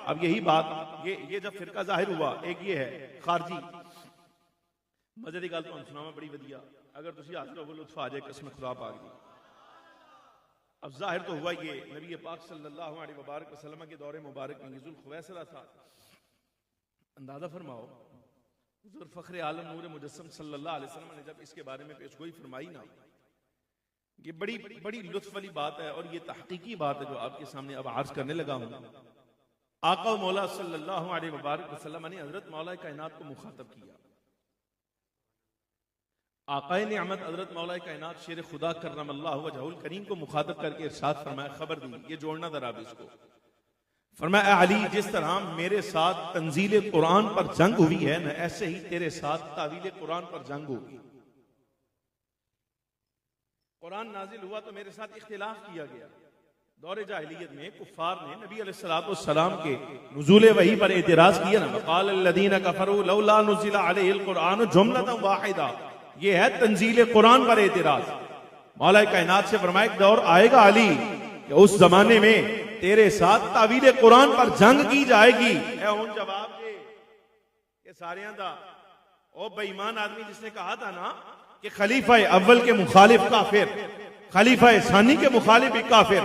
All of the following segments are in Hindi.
अब यही बात ये जब फिरका जाहिर हुआ, एक ये है खारजी। मजे की गल तुहानू सुनावां बड़ी वधिया, अगर तुसीं हाज़िर हो लुत्फ आ जाए कसम खुदा पाक दी। अब जाहिर तो हुआ ये नबी पाक सल्लल्लाहु अलैहि वसल्लम के दौरे मुबारक में ज़ुल खुवैसरा था। अंदाजा फरमाओ हुज़ूर फ़ख्र आलम नूर मुजस्सम सल्लल्लाहु अलैहि वसल्लम ने जब इसके बारे में पेशगोई फरमाई ना, ये बड़ी बड़ी लुत्फ वाली बात है और ये तहकीकी बात है जो आपके सामने अब अर्ज करने लगा हूं। आका मौला सल्लल्लाहु अलैहि वसल्लम ने हजरत मौला कायनात को मुखातब किया। आकाए नेअमत हजरत मौला कायनात शेर खुदा कर्रमल्लाहु वजहुल करीम को मुखातब करके इरशाद फरमाया, खबर दी, ये जोड़ना जरा भी इसको। फरमाया अली, जिस तरह मेरे साथ तंजील कुरान पर जंग हुई है ना, ऐसे ही तेरे साथ तावील कुरान पर जंग होगी। कुरान नाजिल हुआ तो मेरे साथ इख्तिलाफ किया गया। दौरे जाहिलियत में कुफ्फार ने नबी अलैहिस्सलाम के नुज़ूल वही पर एतराज किया ना, क़ाल अल्लज़ीना कफ़रू लौला नुज़िला अलैहिल कुरान जुमलतन वाहिदा। ये है तंजील कुरान पर एतराज। मौला कायनात से फरमाया एक दौर आएगा अली कि उस जमाने में तेरे साथ तावील कुरान पर जंग की जाएगी। हुण जवाब दे कि सारियां दा ओ बेईमान आदमी जिसने कहा था ना कि खलीफा अव्वल के मुखालिफ काफिर, खलीफा सानी के मुखालिफ भी काफिर,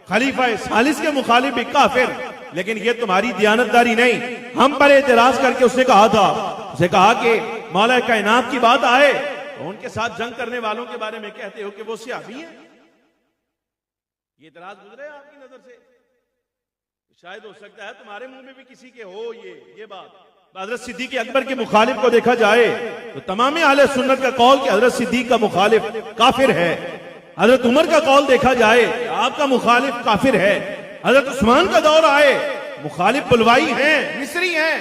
खलीफा सालिस के मुखालिफ भी काफिर, लेकिन ये तुम्हारी दियानतदारी नहीं। हम पर एतराज करके उसने कहा कि मौला कायनात की बात आए तो उनके साथ जंग करने वालों के बारे में कहते हो कि वो सियाबी है। ये एतराज गुजरे आपकी नजर से? शायद हो सकता है तुम्हारे मुंह में भी किसी के हो ये बात। हजरत सिद्दीक अकबर के मुखालिफ को देखा जाए तो तमाम अहले सुन्नत का कौल कि हजरत सिद्दीक का मुखालिफ काफिर है। हजरत उमर का कौल देखा जाए आपका मुखालिफ काफिर है। हजरत उस्मान का दौर आए मुखालिफ बुलवाई हैं, मिस्री हैं।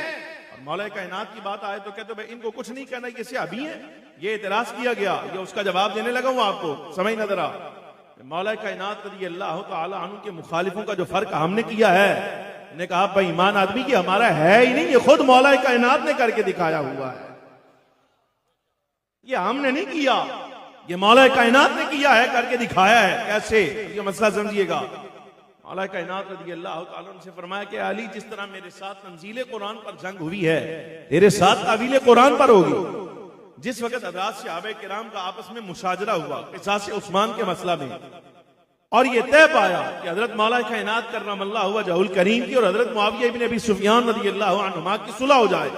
और मौला कायनात की बात आए तो कहते भाई इनको कुछ नहीं कहना, ये सियाबी हैं। ये एतराज किया गया, ये उसका जवाब देने लगा हूं आपको, समझ न जरा। मौला कायनात रज़ियल्लाहु तआला अन्हु के मुखालिफों का जो फर्क हमने किया है, ने कहा भाई ईमान आदमी की हमारा है ही नहीं, ये खुद मौला कायनात ने करके दिखाया हुआ है। ये हमने नहीं किया, ये मौला कायनात ने किया है, करके दिखाया है। कैसे? ये मसला समझिएगा। मौला कायनात रज़ियल्लाहु तआला अन्हु से फरमाया कि अली, जिस तरह मेरे साथ तंजील कुरान पर जंग हुई है, तेरे साथ तावील कुरान पर होगी। जिस वक्त हज़रात सहाबा किराम का आपस में मुशाजरा हुआ क़िसास उस्मान के मसला में, और ये तय पाया कि हजरत मौला कायनात कर्रमल्लाहु वजहुल करीम की और हजरत मुआविया इब्न अबी सुफियान रज़ियल्लाहु अन्हुमा की सुलह हो जाए,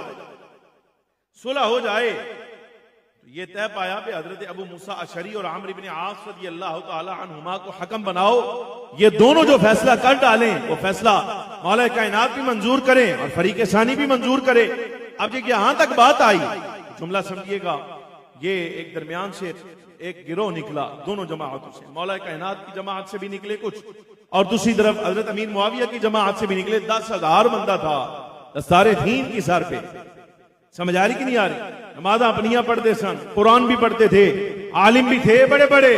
तो ये तय पाया कि हजरत अबू मूसा अशरी और आमर इब्न आस रज़ियल्लाहु तआला अन्हुमा को हकम बनाओ। ये दोनों जो फैसला कर डालें वो फैसला मौला कायनात भी मंजूर करें और फरीक सानी भी मंजूर करे। अब ये यहां तक बात आई, जुमला समझिएगा। ये एक दरमियान से एक गिरोह निकला दोनों जमाअतों से, मौला कायनात की जमाअत से भी निकले कुछ और दूसरी तरफ हजरत अमीर मुआविया की जमाअत से भी निकले। 10,000 बंदा था दस्तारे दीन की सर पे। समझ आ रही कि नहीं आ रही? नमाज़ अपनियां पढ़ते सन, कुरान भी पढ़ते थे, आलिम भी थे बड़े बड़े,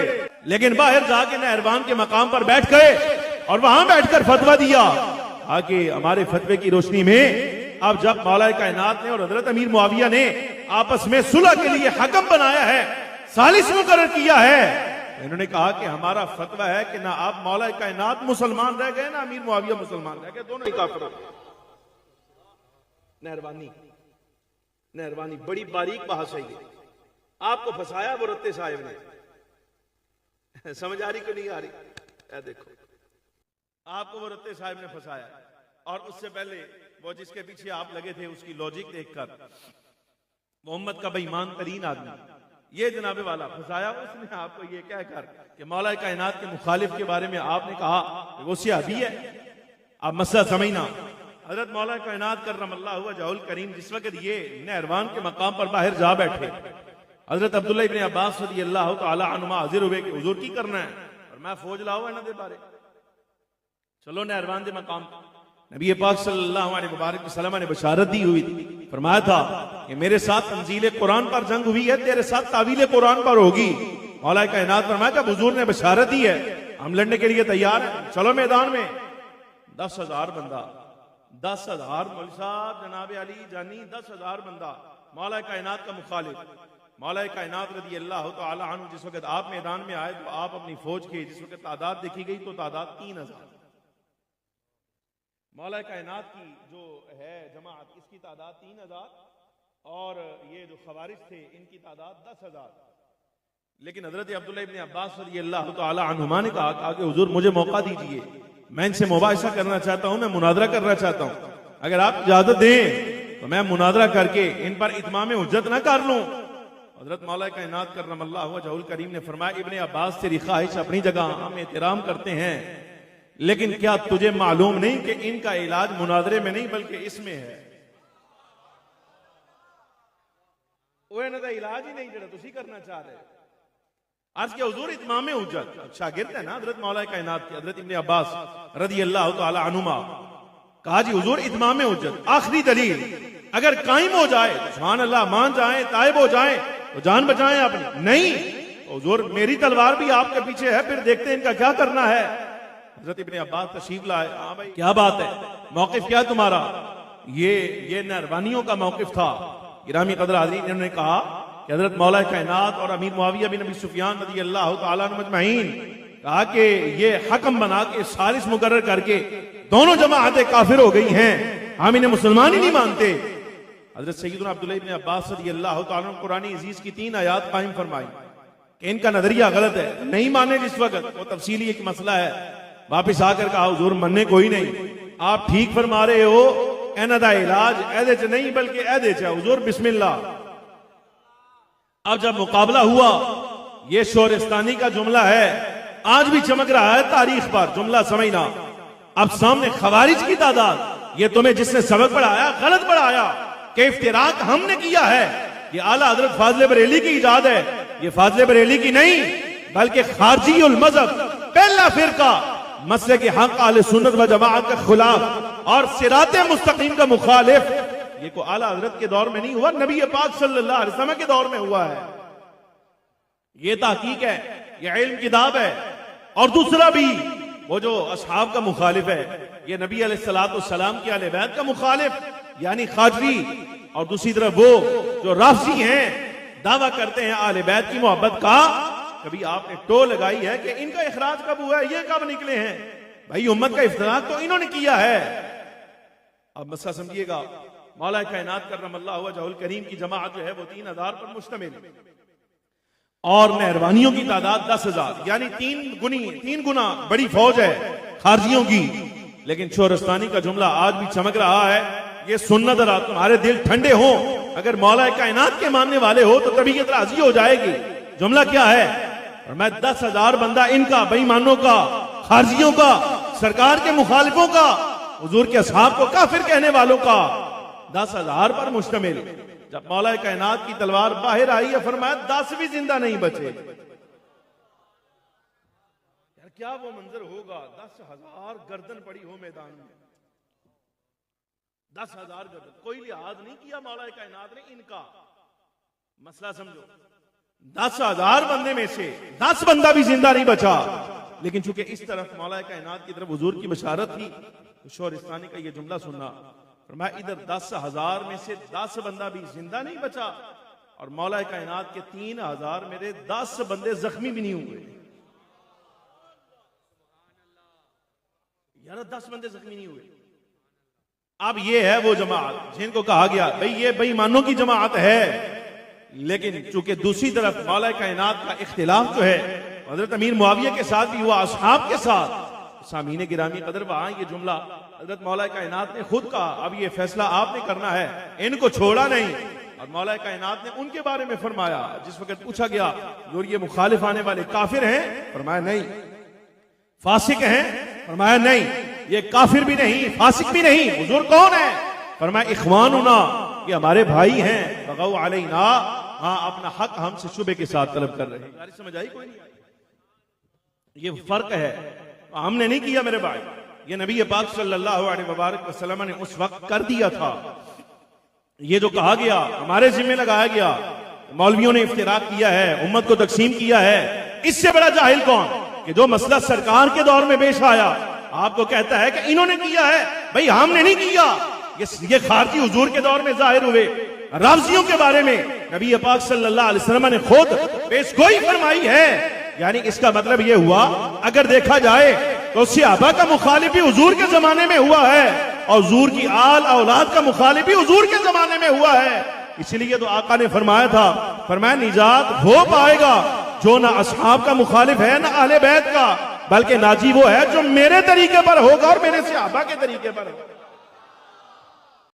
लेकिन बाहर जाके नहरबान के मकाम पर बैठ गए और वहां बैठकर फतवा दिया। आगे हमारे फतवे की रोशनी में अब जब मौला कायनात ने और हजरत अमीर मुआविया ने आपस में सुलह के लिए हकम बनाया है, सालिस मुकर्रर किया है, इन्होंने कहा कि हमारा फतवा है कि ना आप मौला कायनात मुसलमान रह गए ना अमीर मुआविया मुसलमान रह गए, दोनों ही काफिर। मेहरबानी बड़ी बारीक बहस है ये। आपको फंसाया वो रत्ते साहिब ने। समझ आ रही कि नहीं आ रही? देखो आपको वो रत्ते साहिब ने फंसाया, और उससे पहले वो जिसके पीछे आप लगे थे उसकी लॉजिक देखकर मोहम्मद का बेईमान तरीन आदमी ये जनाबे वाला फंसाया। उसने आपको ये कहकर कि मौला कायनात के मुखालिफ के बारे में आपने कहा वो सियाबी है। आप मसला समझना, हजरत मौला कायनात कर्रमल्लाहु वजहुल करीम जिस वक्त ये नहरवान के मकाम पर बाहर जा बैठे, हजरत अब्दुल्लाह इब्न अब्बास रज़ियल्लाहु तआला अन्हुमा हाजिर हुए कि हुजूर की करना है, और मैं फौज लाओ इन्हां दे बारे। चलो नहरवान के मकाम नबी पाक सल्लल्लाहु अलैहि वसल्लम ने बशारत दी हुई थी, फरमाया था कि मेरे साथ तंजील कुरान पर जंग हुई है, तेरे साथ तावील कुरान पर होगी। मौला कायनात फरमाया कि हुजूर ने बशारत दी है, हम लड़ने के लिए तैयार हैं, चलो मैदान में। 10,000 बंदा, 10,000 मौलवी साहब जनाब अली जानी, 10,000 बंदा मौला कायनात का मुखालिफ। मौला कायनात रज़ियल्लाहु तआला अन्हु जिस वक्त आप मैदान में आए तो आप अपनी फौज की जिस वक्त तादाद देखी गई तो तादाद 3,000। मौला कायनात की जो है जमात, इसकी तादाद 3000 और ये जो खवारिज थे इनकी तादाद 10,000। लेकिन हजरत अब्दुल्लाह इब्न अब्बास रज़ियल्लाहु तआला अन्हुमा ने कहा कि हुजूर मुझे मौका दीजिए, मैं इनसे मुबाहिसा करना चाहता हूं, मैं मुनादरा करना चाहता हूं, अगर आप इजाजत दें तो मैं मुनादरा करके इन पर इत्माम हुज्जत ना कर लूं। हजरत मौला कायनात करमल्लाहु वजहुल करीम ने फरमाया, इब्ने अब्बास तेरी ख्वाहिश अपनी जगह, हम एहतराम करते हैं, लेकिन क्या तुझे मालूम नहीं कि इनका इलाज मुनादरे में नहीं बल्कि इसमें है। वो इन्हां दा इलाज ही नहीं जिहड़ा तुसीं करना चाह रहे। आज के हुजूर इत्माम हुज्जत शागिर्द है ना हजरत मौला कायनात के, हजरत इब्ने अब्बास रज़ियल्लाहु तआला अन्हुमा। कहा जी हुजूर इत्माम हुज्जत आखिरी दलील अगर कायम हो जाए, सुभान अल्लाह, मान जाए, ताइब हो जाए तो जान बचाएं अपनी, नहीं तो हुजूर मेरी तलवार भी आपके पीछे है, फिर देखते हैं इनका क्या करना है। हजरत इब्ने अब्बास तशरीफ लाए, हाँ भाई क्या बात है, मौकिफ क्या तुम्हारा? ये नरवानियों का मौकिफ था। गिरामी कदर हाज़रीन, इन्होंने कहा कि हजरत मौला कायनात और अमीर मुआविया बिन अबी सुफियान रज़ियल्लाहु तआला अन्हु अजमईन कहा कि ये हकम बना के सालिस मुकर्रर करके दोनों जमाअतें काफिर हो गई हैं, हम इन्हें मुसलमान ही नहीं मानते। हजरत सैयदना अब्दुल्लाह इब्न अब्बास रज़ियल्लाहु तआला अन्हु कुरान अजीज की 3 आयात कायम फरमाई कि इनका नजरिया गलत है, नहीं माने जिस वक्त, वो तफसीली एक मसला है। वापिस आकर कहा हुजूर मन्ने कोई नहीं, आप ठीक फरमा रहे हो, इन्हां दा इलाज ऐदे च नहीं बल्कि ऐदे च है, हुजूर बिस्मिल्लाह। अब जब मुकाबला हुआ, ये शोरिस्तानी का जुमला है, आज भी चमक रहा है तारीख पर, जुमला समझना। अब सामने खवारिज की तादाद, ये तुम्हें जिसने सबक पढ़ाया गलत पढ़ाया कि इफ्तिराक हमने किया है, ये आला हजरत फाज़िल बरेली की इजाद है, ये फाज़िल बरेली की नहीं बल्कि खारजी उल मज़हब, पहला फिरका मसले के हक अहले सुन्नत व जमाअत के खिलाफ और सिराते मुस्तकीम का मुखालिफ। ये को आला हजरत के दौर में नहीं हुआ, नबी पाक सल्लल्लाहु अलैहि वसल्लम के दौर में हुआ है। ये तहकीक है, ये इल्म किताब है। और दूसरा भी वो जो असहाब का मुखालिफ है, ये नबी अलैहिस्सलातु वस्सलाम के अहले बैत का मुखालिफ यानी खाजरी, और दूसरी तरफ वो जो राफजी हैं, दावा करते हैं अहले बैत की मोहब्बत का। कभी आपने टो लगाई है कि इनका इखराज कब हुआ है, ये कब निकले हैं? भाई उम्मत का इफ्तिराक तो इन्होंने किया है। अब मसला समझिएगा, मौला कायनात करमल्लाहु वजहुल करीम की जमात जो है वो 3000 पर मुश्तमिल और मेहरबानियों की तादाद 10,000, यानी 3 गुना बड़ी फौज है खारजियों की। लेकिन शोरस्तानी का जुमला आज भी चमक रहा है, ये सुन्नत जरा तुम्हारे दिल ठंडे हो, अगर मौला कायनात के मानने वाले हो तो तबीयत राजी हो जाएगी। जुमला क्या है? और मैं 10,000 बंदा इनका, बेईमानों का, खारजियों का, सरकार के मुखालिफों का, हुजूर के असहाब को काफिर कहने वालों का 10,000 पर मुश्तमिल। जब मौला कायनात की तलवार बाहर आई है, फरमाया 10 भी जिंदा नहीं बचे। यार क्या वो मंजर होगा, 10,000 गर्दन पड़ी हो मैदान में, 10,000 गर्दन, कोई लिहाज नहीं किया मौला कायनात ने इनका। मसला समझो, 10,000 बंदे में से 10 बंदा भी जिंदा नहीं बचा। लेकिन चूंकि इस तरफ मौला कायनात की तरफ हुजूर की बशारत थी, तो शोरिस्तानी का ये जुमला सुनना, फरमाया इधर 10,000 में से 10 बंदा भी जिंदा नहीं बचा, और मौला कायनात के 3,000 मेरे 10 बंदे जख्मी भी नहीं हुए। यार 10 बंदे जख्मी नहीं हुए। अब ये है वो जमात जिनको कहा गया भाई ये बेईमानों की जमात है। लेकिन चूंकि दूसरी तरफ मौला कायनात का इख्तिलाफ जो है हजरत अमीर मुआविया के साथ भी हुआ, असहाब के साथ। सामीने गिरामी कदर वहां ये जुमला हजरत मौला कायनात ने खुद कहा, अब ये फैसला आपने करना है, इनको छोड़ा नहीं। और मौला कायनात ने उनके बारे में फरमाया, जिस वक्त पूछा गया जो ये मुखालिफ आने वाले काफिर हैं, फरमाया नहीं। फासिक हैं, फरमाया नहीं। ये काफिर भी नहीं, फासिक भी नहीं। हुजूर कौन है? फरमाया इख्वानुना, ये हमारे भाई हैं। बगौ अलैना, हाँ अपना हक हमसे शुबे के साथ तलब कर रहे हैं। समझ आई कोई नहीं? ये फर्क है, हमने नहीं किया मेरे भाई, ये नबी पाक सल्लल्लाहु अलैहि वसल्लम ने उस वक्त कर दिया था। ये जो कहा गया हमारे जिम्मे लगाया गया, मौलवियों ने इफ्तिराक किया है, उम्मत को तकसीम किया है। इससे बड़ा जाहिल कौन कि जो मसला सरकार के दौर में पेश आया, आपको कहता है कि इन्होंने किया है। भाई हमने नहीं किया, ये खारजी हुजूर के दौर में जाहिर हुए। राफजियों के बारे में नबी पाक सल्लल्लाहु अलैहि वसल्लम ने खुद पेशगोई फरमाई है। यानी इसका मतलब यह हुआ, अगर देखा जाए तो सहाबा का मुखालिफ भी हुजूर के जमाने में हुआ है। और हुजूर की आल औलाद का मुखालिफ भी हुजूर के जमाने में हुआ है। इसलिए तो आका ने फरमाया था, फरमाया निजात हो पाएगा जो ना असहाब का मुखालिफ है ना अहले बैत का, बल्कि नाजी वो है जो मेरे तरीके पर होगा और मेरे सहाबा के तरीके पर होगा।